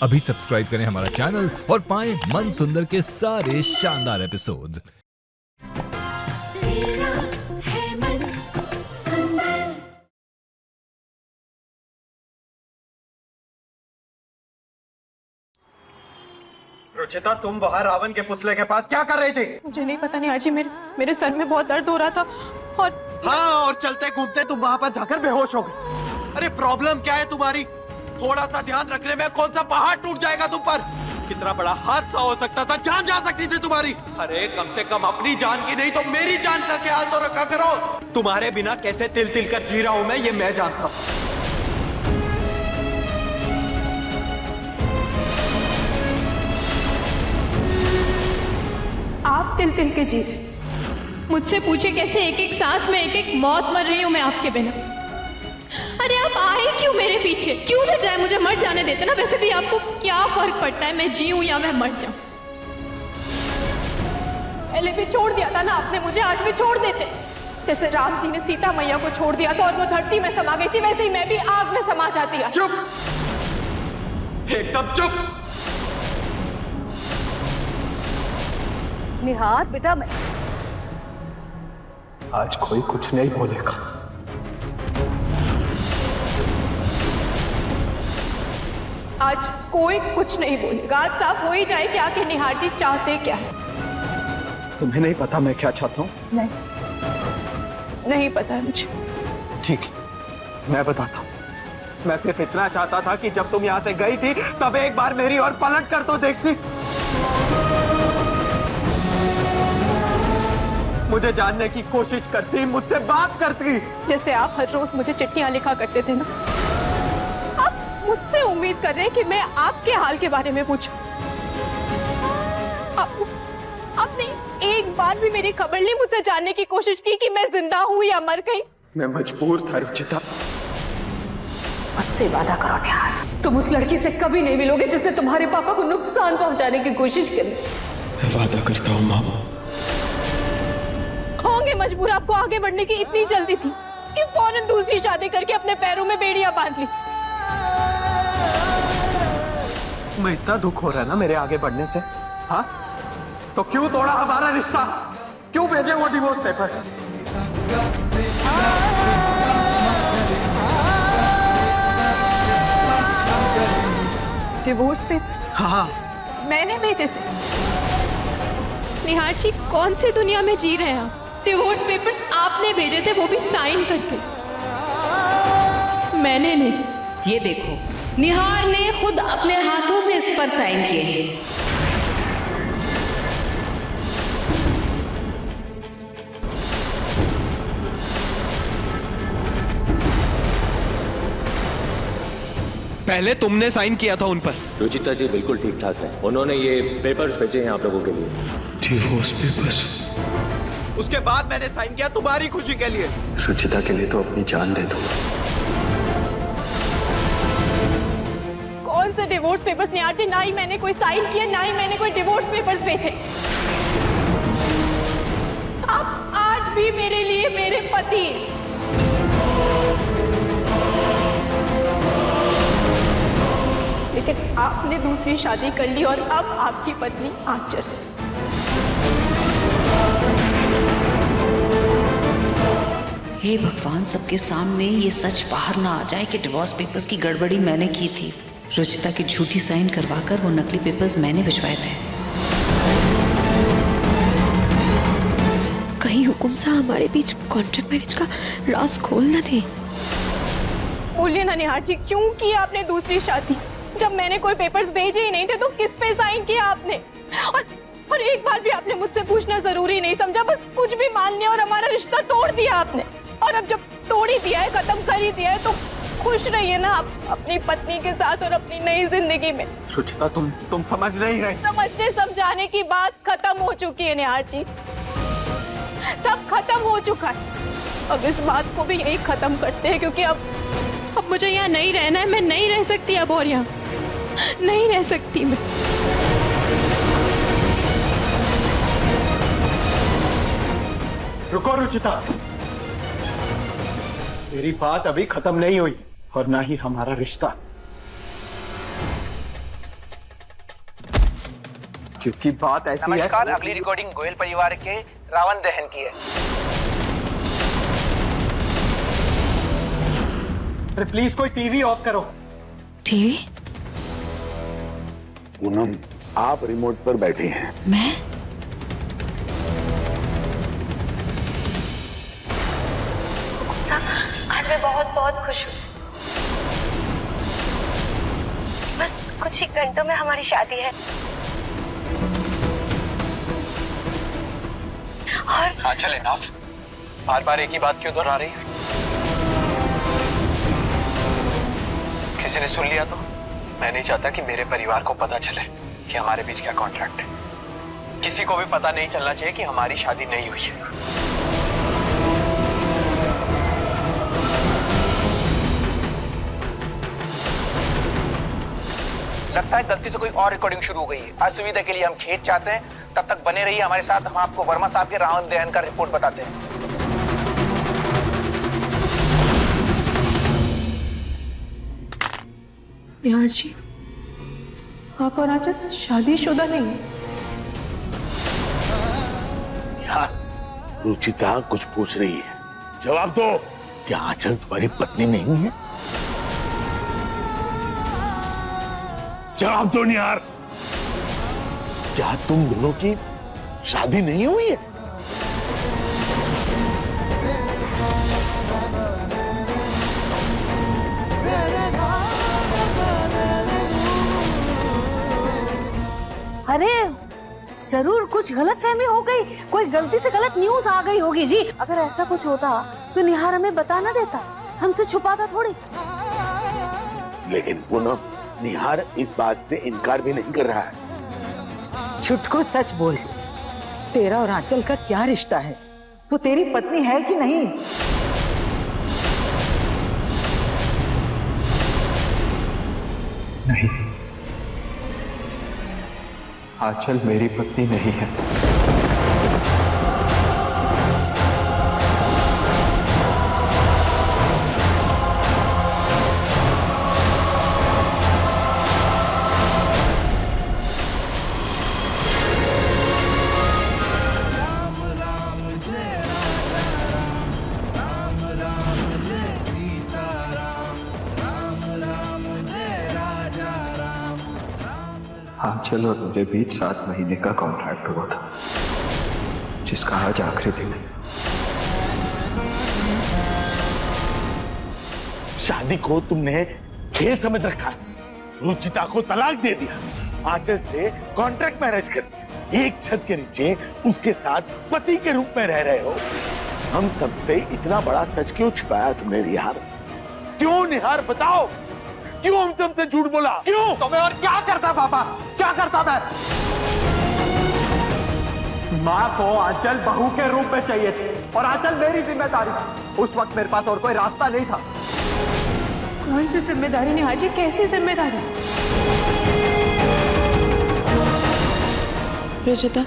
अभी सब्सक्राइब करें हमारा चैनल और पाएं मन सुंदर के सारे शानदार एपिसोड्स। तेरा है मन सुंदर। रुचिता, तुम बाहर रावण के पुतले के पास क्या कर रही थी? मुझे नहीं पता नहीं आजी, मेरे सर में बहुत दर्द हो रहा था और हाँ, और चलते घूमते तुम वहाँ पर जाकर बेहोश हो गए। अरे प्रॉब्लम क्या है तुम्हारी? थोड़ा सा ध्यान रखने में कौन सा पहाड़ टूट जाएगा तुम पर? कितना बड़ा हादसा हो सकता था, जान जा सकती थी तुम्हारी। अरे कम से कम अपनी जान की नहीं तो मेरी जान का ख्याल तो रखा करो। तुम्हारे बिना कैसे तिल तिल कर जी रहा हूँ मैं, ये मैं जानता हूँ। आप तिल तिल के जी रहे। मुझसे पूछे कैसे एक एक सांस में एक एक मौत मर रही हूँ मैं आपके बिना। अरे आप आए क्यों मेरे पीछे? क्यों न जाए, मुझे मर जाने देते ना। वैसे भी आपको क्या फर्क पड़ता है मैं जीऊं या मैं मर जाऊं? पहले भी छोड़ दिया था ना आपने मुझे, आज भी छोड़ देते। जैसे राम जी ने सीता मैया को छोड़ दिया था और वो धरती में समा गई थी, वैसे ही मैं भी आग में समा जाती। चुप, एकदम चुप। निहार बेटा, मैं आज कोई कुछ नहीं बोलेगा। आज कोई कुछ नहीं बोलेगा। आज साफ हो ही जाए कि आखिर निहार जी चाहते क्या है। तुम्हें नहीं पता मैं क्या चाहता हूँ? नहीं पता मुझे। ठीक है, मैं बताता हूँ। मैं सिर्फ इतना चाहता था कि जब तुम यहाँ से गई थी तब एक बार मेरी ओर पलट कर तो देखती, मुझे जानने की कोशिश करती, मुझसे बात करती। जैसे आप हर रोज मुझे चिट्ठियां लिखा करते थे ना, आप मुझसे उम्मीद कर रहे हैं कि मैं आपके हाल के बारे में पूछूं। आपने एक बार भी मेरी खबर ली, मुझसे जानने की कोशिश की कि मैं जिंदा हूं या मर गई? मैं मजबूर था रुचिता। मुझसे वादा करो निहार, तुम उस लड़की से कभी नहीं मिलोगे जिसने तुम्हारे पापा को नुकसान पहुंचाने की कोशिश करी। मैं वादा करता हूँ माँ। होंगे मजबूर, आपको आगे बढ़ने की इतनी जल्दी थी कि फौरन दूसरी शादी करके अपने पैरों में बेड़ियां बांध ली। मैं इतना दुख हो रहा है ना मेरे आगे बढ़ने से, हाँ? तो क्यों तोड़ा हमारा रिश्ता? क्यों भेजे वो डिवोर्स पेपर्स? Divorce papers? हाँ, मैंने भेजे थे। निहार जी, कौन सी दुनिया में जी रहे हैं आप? डिवोर्स पेपर्स आपने भेजे थे, वो भी साइन करके। मैंने नहीं। ये देखो, निहार ने खुद अपने हाथों से इस पर साइन किए हैं। पहले तुमने साइन किया था उन पर। रुचिता जी बिल्कुल ठीक ठाक है। उन्होंने ये पेपर्स भेजे हैं आप लोगों के लिए। Divorce papers? उसके बाद मैंने साइन किया तुम्हारी खुशी के लिए। रुचिता के लिए तो अपनी जान दे दूंगा। कौन से डिवोर्स पेपर्स निहार जी? ना ही मैंने कोई साइन किया, ना ही मैंने कोई डिवोर्स पेपर्स भेजे। आप आज भी मेरे लिए मेरे पति, लेकिन आपने दूसरी शादी कर ली और अब आपकी पत्नी आंचल। हे भगवान, सबके सामने ये सच बाहर ना आ जाए कि डिवोर्स पेपर्स की गड़बड़ी मैंने की थी। रुचिता की झूठी साइन करवाकर वो नकली पेपर्स मैंने भिजवाए थे। कहीं हुकुम सा हमारे बीच कॉन्ट्रैक्ट मैरिज का राज खोल न दे। बोलिए ना निहार जी, क्यों की आपने दूसरी शादी? जब मैंने कोई पेपर्स भेजे ही नहीं थे तो किस पे साइन किया आपने? और एक बार भी आपने मुझसे पूछना जरूरी नहीं समझा, बस कुछ भी मान लिया और हमारा रिश्ता तोड़ दिया आपने। और अब जब तोड़ ही दिया है, खत्म कर ही दिया है, तो खुश रहिए ना आप अपनी पत्नी के साथ और अपनी नई जिंदगी में। रुचिता, तुम समझ नहीं रहे। समझने समझाने की बात खत्म हो चुकी है निहार जी, सब खत्म हो चुका है। अब इस बात को भी यही खत्म करते हैं, क्योंकि अब मुझे यहाँ नहीं रहना है। मैं नहीं रह सकती अब, और यहाँ नहीं रह सकती मैं। रुको रुचिता, मेरी बात अभी खत्म नहीं हुई और ना ही हमारा रिश्ता। क्योंकि बात ऐसी है। नमस्कार, अगली रिकॉर्डिंग गोयल परिवार के रावण दहन की है। प्लीज कोई टीवी ऑफ करो। टीवी? पूनम, आप रिमोट पर बैठे हैं। मैं? आज मैं बहुत बहुत खुश हूँ। बस कुछ ही घंटों में हमारी शादी है। और हाँ चले नाफ, बार बार एक ही बात क्यों दोहरा रही है? किसी ने सुन लिया तो? मैं नहीं चाहता कि मेरे परिवार को पता चले कि हमारे बीच क्या कॉन्ट्रैक्ट है। किसी को भी पता नहीं चलना चाहिए कि हमारी शादी नहीं हुई है। लगता है गलती से कोई और रिकॉर्डिंग शुरू हो गई है। असुविधा के लिए हम खेत चाहते हैं, तब तक बने रहिए हमारे साथ। हम आपको वर्मा साहब के रावण दहन का रिपोर्ट बताते हैं। निहार जी, आप और आंचल शादीशुदा नहीं है। यार, रुचिता कुछ पूछ रही है, जवाब दो। क्या आंचल तुम्हारी पत्नी नहीं है? जवाब दो निहार, क्या तुम दोनों की शादी नहीं हुई है? अरे जरूर कुछ गलतफहमी हो गई, कोई गलती से गलत न्यूज आ गई होगी जी। अगर ऐसा कुछ होता तो निहार हमें बता ना देता, हमसे छुपाता थोड़ी। लेकिन पूनम, निहार इस बात से इनकार भी नहीं कर रहा है। छुटको सच बोल, तेरा और आंचल का क्या रिश्ता है? वो तेरी पत्नी है कि नहीं? नहीं, आंचल मेरी पत्नी नहीं है। आंचल और मेरे बीच 7 महीने का कॉन्ट्रैक्ट हुआ था, जिसका आज आखिरी दिन है। शादी को तुमने खेल समझ रखा है। रुचिता को तलाक दे दिया, आंचल से कॉन्ट्रैक्ट मैरिज कर दिया। एक छत के नीचे उसके साथ पति के रूप में रह रहे हो। हम सबसे इतना बड़ा सच क्यों छिपाया तुमने निहार? क्यों निहार, बताओ, क्यों हम सबसे झूठ बोला? क्यों? तो मैं और क्या करता पापा, क्या करता मैं? माँ को आंचल बहू के रूप में चाहिए थी और आंचल मेरी जिम्मेदारी थी। उस वक्त मेरे पास और कोई रास्ता नहीं था। कौन सी जिम्मेदारी निहार जी, कैसी जिम्मेदारी? रुचिता,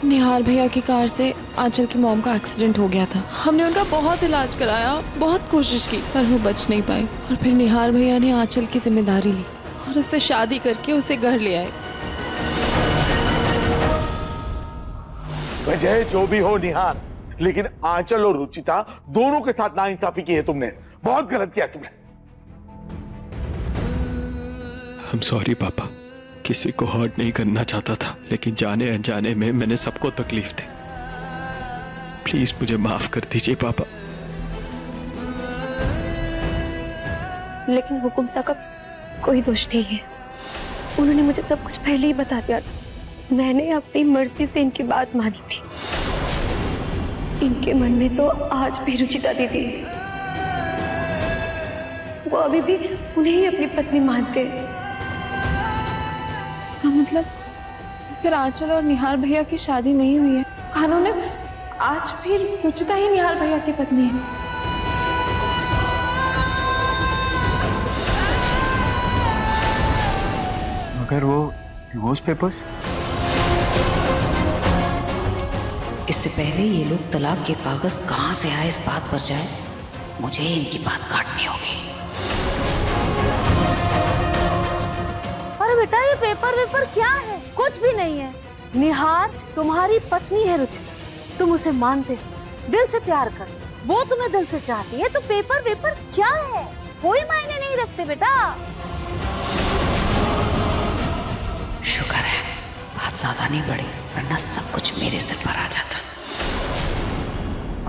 निहार भैया की कार से आंचल की मॉम का एक्सीडेंट हो गया था। हमने उनका बहुत इलाज कराया, बहुत कोशिश की, पर वो बच नहीं पाई। और फिर निहार भैया ने आंचल की जिम्मेदारी ली और उससे शादी करके उसे घर ले आए। वजह जो भी हो निहार, लेकिन आंचल और रुचिता दोनों के साथ नाइंसाफी की है तुमने। बहुत गलत किया तुमने। I'm sorry पापा, किसी को हर्ट नहीं करना चाहता था, लेकिन जाने अनजाने में मैंने सबको तकलीफ दी। प्लीज मुझे माफ कर दीजिए पापा। लेकिन हुकुम साहब का कोई दोष नहीं है। उन्होंने मुझे सब कुछ पहले ही बता दिया था। मैंने अपनी मर्जी से इनकी बात मानी थी। इनके मन में तो आज भी रुचिता दीदी है। वो अभी भी उन्हें ही अपनी पत्नी मानते हैं। इसका मतलब अगर आंचल और निहार भैया की शादी नहीं हुई है तो कानून ने आज भी रुचिता ही निहार भैया की पत्नी है। मगर वो डिवोर्स पेपर्स? इससे पहले ये लोग तलाक के कागज कहां से आए इस बात पर जाए, मुझे इनकी बात काटनी होगी। अरे बेटा ये पेपर वेपर क्या है? कुछ भी नहीं है। निहार तुम्हारी पत्नी है रुचिता, तुम उसे मानते हो, दिल से प्यार कर, वो तुम्हें दिल से चाहती है, तो पेपर वेपर क्या है? कोई मायने नहीं रखते बेटा। शुक्र है बात ज्यादा नहीं बढ़ी, वरना सब कुछ मेरे सिर पर आ जाता।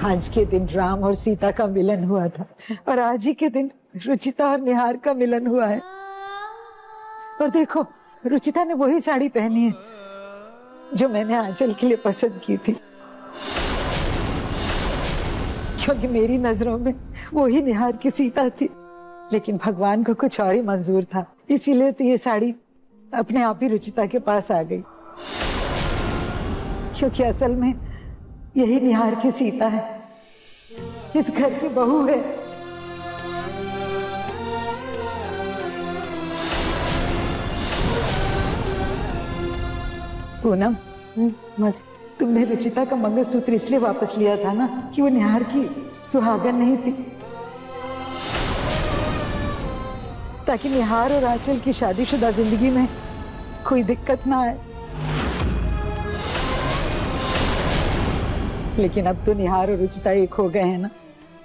आज के दिन राम और सीता का मिलन हुआ था और आज ही के दिन रुचिता और निहार का मिलन हुआ है। और देखो रुचिता ने वही साड़ी पहनी है जो मैंने आंचल के लिए पसंद की थी, क्योंकि मेरी नजरों में वही निहार की सीता थी। लेकिन भगवान को कुछ और ही मंजूर था, इसीलिए तो ये साड़ी अपने आप ही रुचिता के पास आ गई, क्योंकि असल में यही निहार की सीता है, इस घर की बहू है। पूनम, तुमने रुचिता का मंगलसूत्र इसलिए वापस लिया था ना कि वो निहार की सुहागन नहीं थी, ताकि निहार और आंचल की शादीशुदा जिंदगी में कोई दिक्कत ना आए। लेकिन अब तो निहार और रुचिता एक हो गए हैं ना,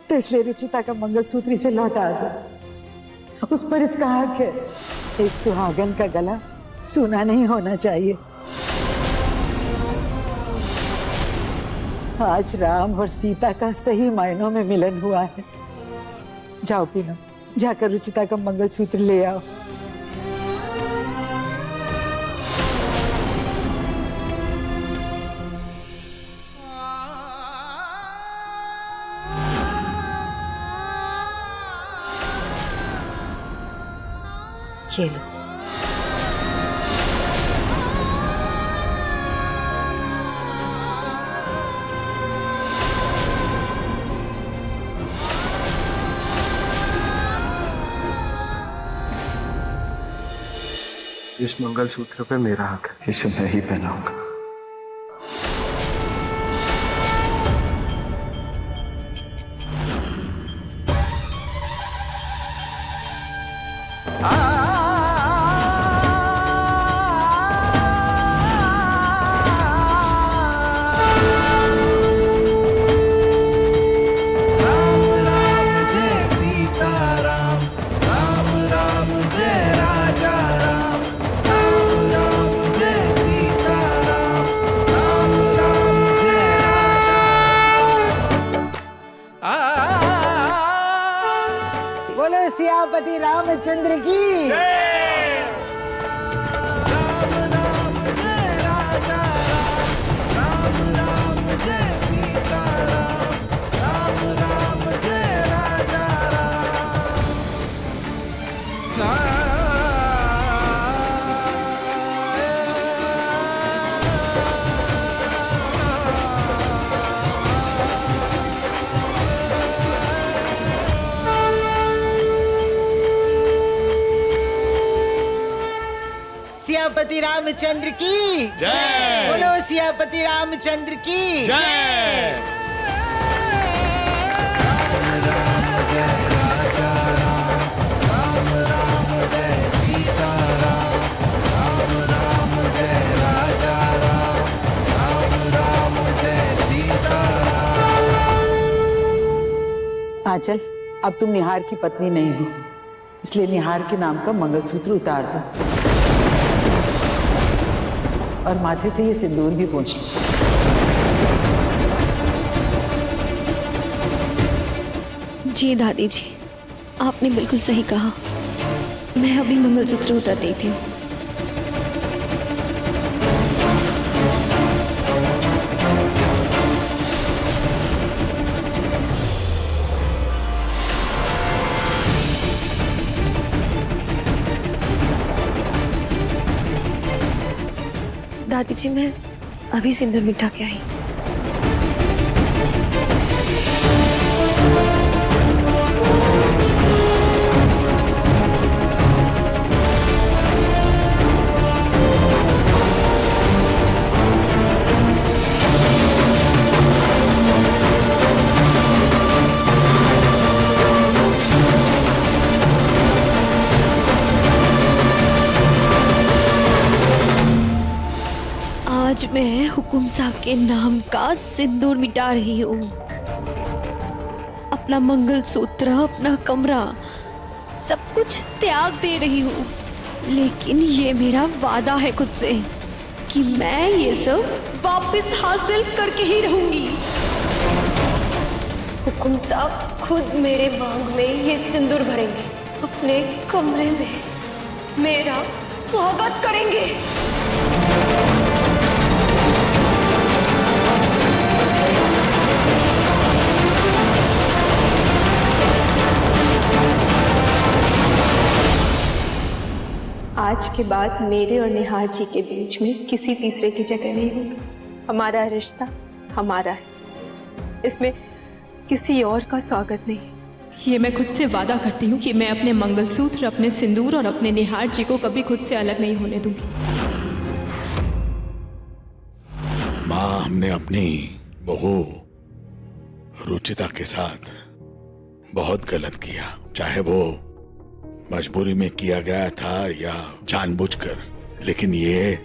तो इसलिए रुचिता का मंगलसूत्र इसे लौटा दो। उस पर इसका हक है। एक सुहागन का गला सूना नहीं होना चाहिए। आज राम और सीता का सही मायनों में मिलन हुआ है। जाओ पूनम, जाकर रुचिता का मंगलसूत्र ले आओ। ये लो। इस मंगलसूत्र पे मेरा हक है, इसे मैं ही पहनाऊंगा। बोलो सियापति रामचंद्र की। सियापति रामचंद्र की जय। बोलो सियापति रामचंद्र की जय। आंचल, अब तुम निहार की पत्नी नहीं हो, इसलिए निहार के नाम का मंगलसूत्र उतार दो और माथे से ये सिंदूर भी पोंछ लो। जी दादी जी, आपने बिल्कुल सही कहा। मैं अभी मंगलसूत्र उतार देती हूँ। दादी जी, मैं अभी सिंदूर मिटा के आई। आज मैं हुकुम साहब के नाम का सिंदूर मिटा रही हूँ। अपना मंगलसूत्र, अपना कमरा, सब कुछ त्याग दे रही हूँ। लेकिन ये मेरा वादा है खुद से कि मैं ये सब वापस हासिल करके ही रहूंगी। हुकुम साहब खुद मेरे मांग में ये सिंदूर भरेंगे, अपने कमरे में मेरा स्वागत करेंगे। आज के बाद मेरे और निहार जी के बीच में किसी तीसरे की जगह नहीं होगी। हमारा रिश्ता हमारा है, इसमें किसी और का स्वागत नहीं। ये मैं खुद से वादा करती हूँ कि मैं अपने मंगलसूत्र, अपने सिंदूर और अपने निहार जी को कभी खुद से अलग नहीं होने दूंगी। माँ, हमने अपनी बहू रुचिता के साथ बहुत गलत किया, चाहे वो मजबूरी में किया गया था या जानबूझकर, लेकिन ये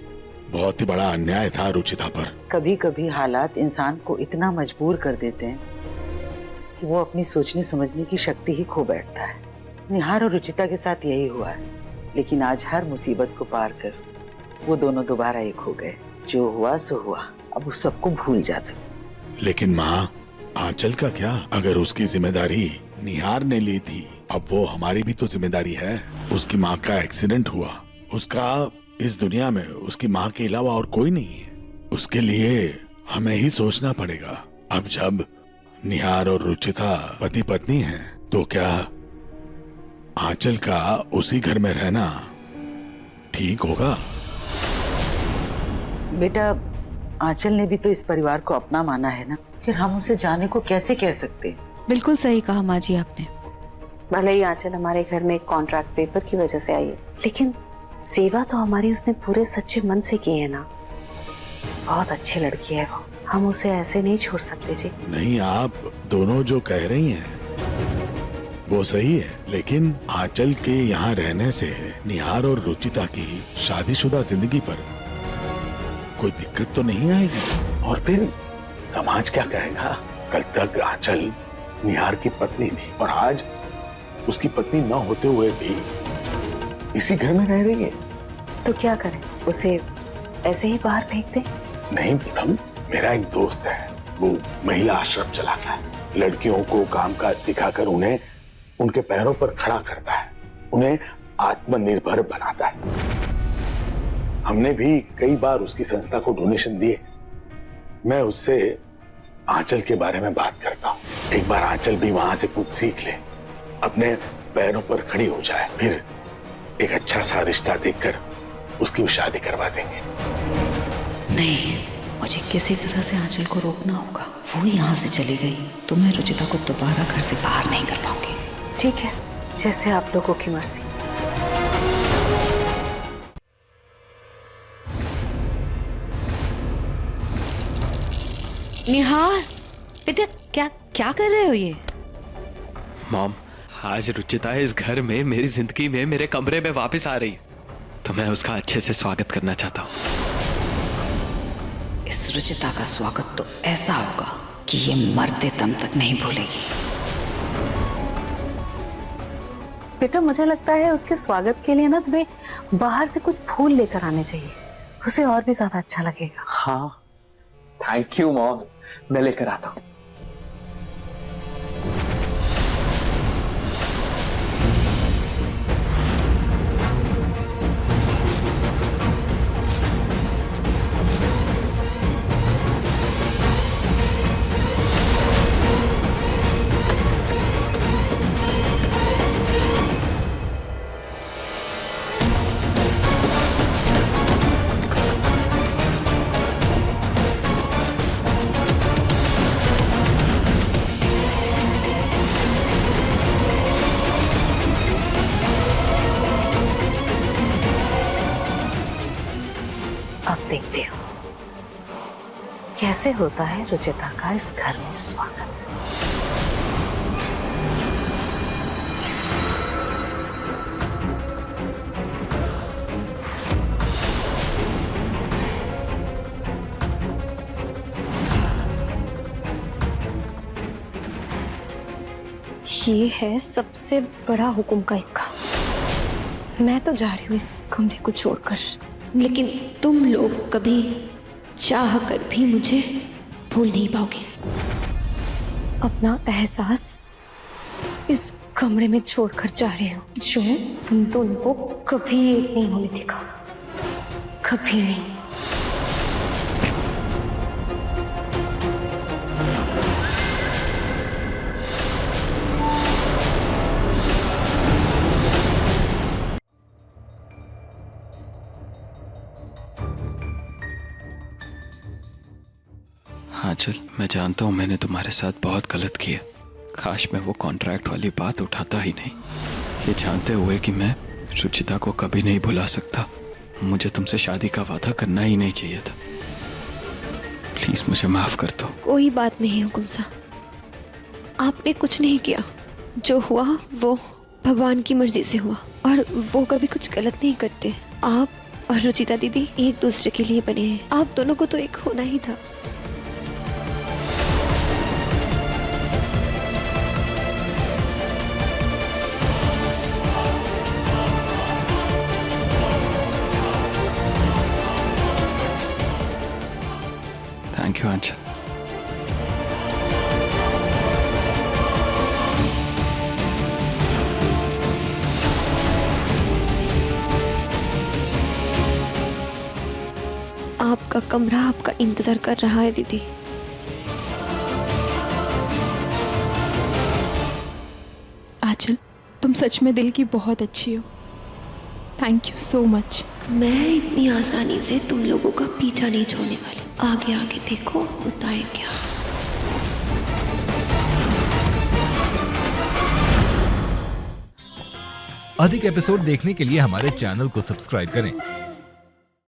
बहुत ही बड़ा अन्याय था रुचिता पर। कभी कभी हालात इंसान को इतना मजबूर कर देते हैं कि वो अपनी सोचने समझने की शक्ति ही खो बैठता है। निहार और रुचिता के साथ यही हुआ है, लेकिन आज हर मुसीबत को पार कर वो दोनों दोबारा एक हो गए। जो हुआ सो हुआ, अब उस सबको भूल जाते। लेकिन माँ, आंचल का क्या? अगर उसकी जिम्मेदारी निहार ने ली थी, अब वो हमारी भी तो जिम्मेदारी है। उसकी माँ का एक्सीडेंट हुआ, उसका इस दुनिया में उसकी माँ के अलावा और कोई नहीं है। उसके लिए हमें ही सोचना पड़ेगा। अब जब निहार और रुचिता पति पत्नी हैं, तो क्या आंचल का उसी घर में रहना ठीक होगा? बेटा, आंचल ने भी तो इस परिवार को अपना माना है ना, फिर हम उसे जाने को कैसे कह सकते? बिल्कुल सही कहा माँ जी आपने। भले ही आंचल हमारे घर में एक कॉन्ट्रैक्ट पेपर की वजह से आई है, लेकिन सेवा तो हमारी उसने पूरे सच्चे मन से की है ना। बहुत अच्छी लड़की है वो, हम उसे ऐसे नहीं छोड़ सकते जी। नहीं, आप दोनों जो कह रही हैं वो सही है, लेकिन आंचल के यहाँ रहने से निहार और रुचिता की शादीशुदा जिंदगी पर कोई दिक्कत तो नहीं आएगी? और फिर समाज क्या कहेगा? कल तक आंचल निहार की पत्नी थी और आज उसकी पत्नी न होते हुए भी इसी घर में रह रही है। तो क्या करें, उसे ऐसे ही बाहर फेंक दें? नहीं पूनम, मेरा एक दोस्त है, वो महिला आश्रम चलाता है। लड़कियों को कामकाज सिखाकर उन्हें उनके पैरों पर खड़ा करता है, उन्हें आत्मनिर्भर बनाता है। हमने भी कई बार उसकी संस्था को डोनेशन दिए। मैं उससे आंचल के बारे में बात करता हूँ। एक बार आंचल भी वहां से कुछ सीख ले, अपने पैरों पर खड़ी हो जाए, फिर एक अच्छा सा रिश्ता देखकर उसकी शादी करवा देंगे। नहीं, मुझे किसी तरह से आंचल को रोकना होगा। वो यहाँ से चली गई तो मैं रुचिता को दोबारा घर से बाहर नहीं कर पाऊंगी। ठीक है, जैसे आप लोगों की मर्जी। निहार बेटा, क्या क्या कर रहे हो ये? मॉम, आज रुचिता इस घर में, मेरी जिंदगी में, मेरे कमरे में वापस आ रही, तो मैं उसका अच्छे से स्वागत करना चाहता हूँ। इस रुचिता का स्वागत तो ऐसा होगा कि ये मरते दम तक नहीं भूलेगी। बेटा, मुझे लगता है उसके स्वागत के लिए ना तुम्हें बाहर से कुछ फूल लेकर आने चाहिए, उसे और भी ज्यादा अच्छा लगेगा। हाँ, थैंक यू मॉम, मैं लेकर आता हूँ। अब देखती हूँ कैसे होता है रुचिता का इस घर में स्वागत। ये है सबसे बड़ा हुक्म का इक्का। मैं तो जा रही हूँ इस कमरे को छोड़कर। लेकिन तुम लोग कभी चाह कर भी मुझे भूल नहीं पाओगे। अपना एहसास इस कमरे में छोड़कर जा रही हूँ जो तुम दोनों को कभी एक नहीं होने देगा, कभी नहीं। हाँ चल, मैं जानता हूँ मैंने तुम्हारे साथ बहुत गलत किया। काश मैं वो कॉन्ट्रैक्ट वाली बात उठाता ही नहीं। ये जानते हुए कि मैं रुचिता को कभी नहीं भुला सकता, मुझे तुमसे शादी का वादा करना ही नहीं चाहिए था। प्लीज मुझे माफ कर दो। कोई बात नहीं हुकुम साहब, आपने कुछ नहीं किया। जो हुआ वो भगवान की मर्जी से हुआ और वो कभी कुछ गलत नहीं करते। आप और रुचिता दीदी एक दूसरे के लिए बने हैं। आप दोनों को तो एक होना ही था। थैंक यू आंचल। आपका कमरा आपका इंतजार कर रहा है दीदी। आंचल, तुम सच में दिल की बहुत अच्छी हो। Thank you so much. मैं इतनी आसानी से तुम लोगों का पीछा नहीं छोड़ने वाली। आगे आगे देखो होता है क्या। अधिक एपिसोड देखने के लिए हमारे चैनल को सब्सक्राइब करें